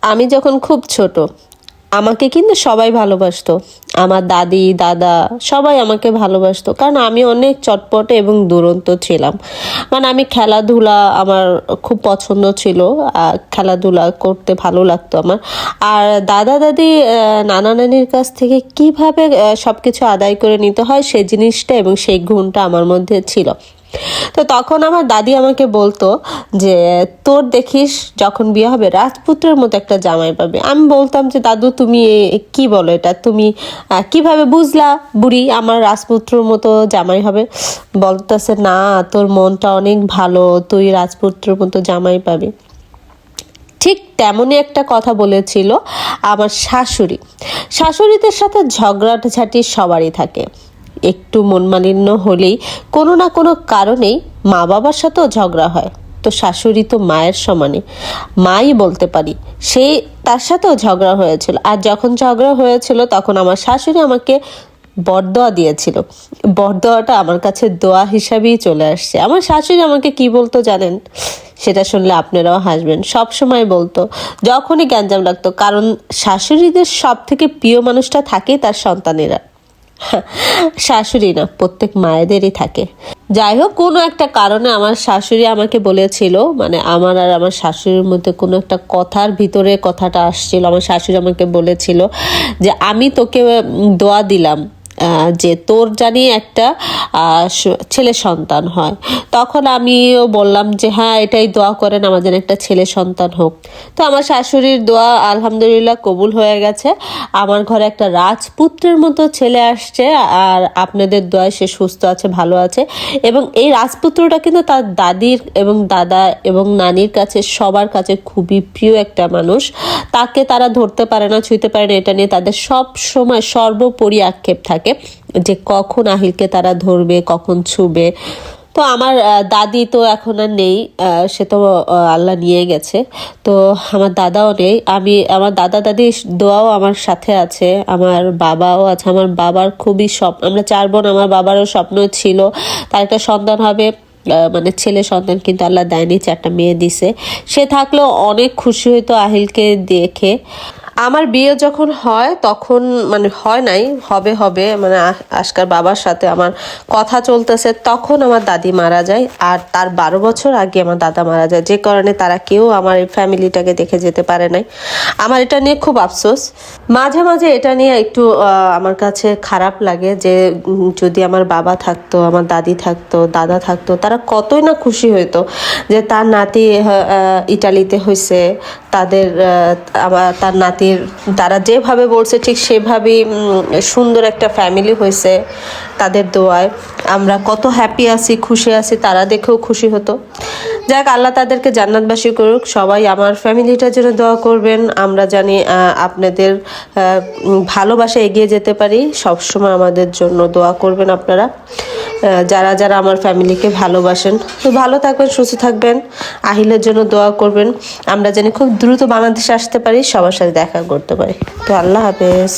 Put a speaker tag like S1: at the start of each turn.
S1: আমি যখন খুব ছোট, আমাকে কিন্তু সবাই ভালোবাসতো। আমার দাদি দাদা সবাই আমাকে ভালোবাসতো, কারণ আমি অনেক চটপটে এবং দুরন্ত ছিলাম। মানে আমি খেলাধুলা আমার খুব পছন্দ ছিল। খেলাধুলা করতে ভালো লাগতো আমার। আর দাদা দাদি নানা নানির কাছ থেকে কিভাবে সবকিছু আদায় করে নিতে হয় সেই জিনিসটা এবং সেই গুণটা আমার মধ্যে ছিল। তো তখন আমার দাদি আমাকে বলতো যে তোর দেখিস যখন বিয়ে হবে রাজপুত্রের মতো একটা জামাই পাবে। আমি বলতাম যে দাদু তুমি কি বলো এটা, তুমি কিভাবে বুঝলা বুড়ি আমার রাজপুত্রের মতো জামাই হবে? বলতেছে না, তোর মনটা অনেক ভালো, তুই রাজপুত্রের মতো জামাই পাবি। ঠিক তেমনই একটা কথা বলেছিল আমার শাশুড়ি। শাশুড়িদের সাথে ঝগড়াঝাটি সবারই থাকে। একটু মনমালিন্য হলেই কোনো না কোনো কারণেই মা বাবার সাথেও ঝগড়া হয়। তো শাশুড়ি তো মায়ের সমানে, মাই বলতে পারি। সেই তার সাথেও ঝগড়া হয়েছিল, আর যখন ঝগড়া হয়েছিল তখন আমার শাশুড়ি আমাকে বরদোয়া দিয়েছিল। বরদোয়াটা আমার কাছে দোয়া হিসাবেই চলে আসছে। আমার শাশুড়ি আমাকে কি বলতো জানেন? সেটা শুনলে আপনারাও হাসবেন। সব সময় বলতো যখনই গ্যাঞ্জাম লাগতো, কারণ শাশুড়িদের সব থেকে প্রিয় মানুষটা থাকে তার সন্তানেরা। শাশুড়ি না, প্রত্যেক মায়েদেরই থাকে। যাই হোক, কোনো একটা কারণে আমার শাশুড়ি আমাকে বলেছিল, মানে আমার আর আমার শাশুড়ির মধ্যে কোনো একটা কথার ভিতরে কথাটা আসছিল। আমার শাশুড়ি আমাকে বলেছিল যে আমি তোকে দোয়া দিলাম যে তোর জানি একটা ছেলে সন্তান হয়। তখন আমিও বললাম যে হ্যাঁ, এটাই দোয়া করেন আমার যেন একটা ছেলে সন্তান হোক। তো আমার শাশুড়ির দোয়া আলহামদুলিল্লাহ কবুল হয়ে গেছে। আমার ঘরে একটা রাজপুত্রের মতো ছেলে আসছে, আর আপনাদের দোয়ায় সে সুস্থ আছে, ভালো আছে। এবং এই রাজপুত্রটা কিন্তু তার দাদির এবং দাদা এবং নানির কাছে, সবার কাছে খুবই প্রিয় একটা মানুষ। তাকে তারা ধরতে পারে না, ছুঁতে পারে না, এটা নিয়ে তাদের সব সময় সর্বোপরি আক্ষেপ থাকে যে কখন আহিলকে তারা ধরবে, কখন ছুবে। তো আমার দাদি তো এখন আর নেই, সে তো আল্লাহ নিয়ে গেছে। তো আমার দাদাও নেই। আমার দাদা দাদি দোয়াও আমার সাথে আছে, আমার বাবাও আছে। আমার বাবার খুবই স্বপ্ন, আমরা 4 বোন, আমার বাবারও স্বপ্ন ছিল তার একটা সন্তান হবে, মানে ছেলে সন্তান, কিন্তু আল্লাহ দেয়নি, 4টা মেয়ে দিছে। সে থাকলেও অনেক খুশি হইতো আহিলকে দেখে। আমার বিয়ে যখন হয় তখন, মানে হয় নাই, হবে হবে, মানে আজকার বাবার সাথে আমার কথা চলতেছে, তখন আমার দাদি মারা যায়। আর তার 12 বছর আগে আমার দাদা মারা যায়, যে কারণে তারা কেউ আমার এই ফ্যামিলিটাকে দেখে যেতে পারে নাই। আমার এটা নিয়ে খুব আফসোস। মাঝে মাঝে এটা নিয়ে একটু আমার কাছে খারাপ লাগে যে যদি আমার বাবা থাকতো, আমার দাদি থাকতো, দাদা থাকতো, তারা কতই না খুশি হইতো যে তার নাতি ইটালিতে হয়েছে, তাদের আবার তার নাতির, তারা যেভাবে বলছে ঠিক সেভাবেই সুন্দর একটা ফ্যামিলি হয়েছে। তাদের দোয়ায় আমরা কত হ্যাপি আছি, খুশি আছি, তারা দেখেও খুশি হতো। যাক, আল্লাহ তাদেরকে জান্নাতবাসী করুক। সবাই আমার ফ্যামিলিটার জন্য দোয়া করবেন। আমরা জানি আপনাদের ভালোবাসা এগিয়ে যেতে পারি, সবসময় আমাদের জন্য দোয়া করবেন আপনারা, যারা যারা আমার ফ্যামিলিকে ভালোবাসেন। তো ভালো থাকবেন, সুস্থ থাকবেন, আহিলের জন্য দোয়া করবেন। আমরা জানি খুব দ্রুত বাংলাদেশে আসতে পারি, সবার সাথে দেখা করতে পারি। তো আল্লাহ হাফেজ।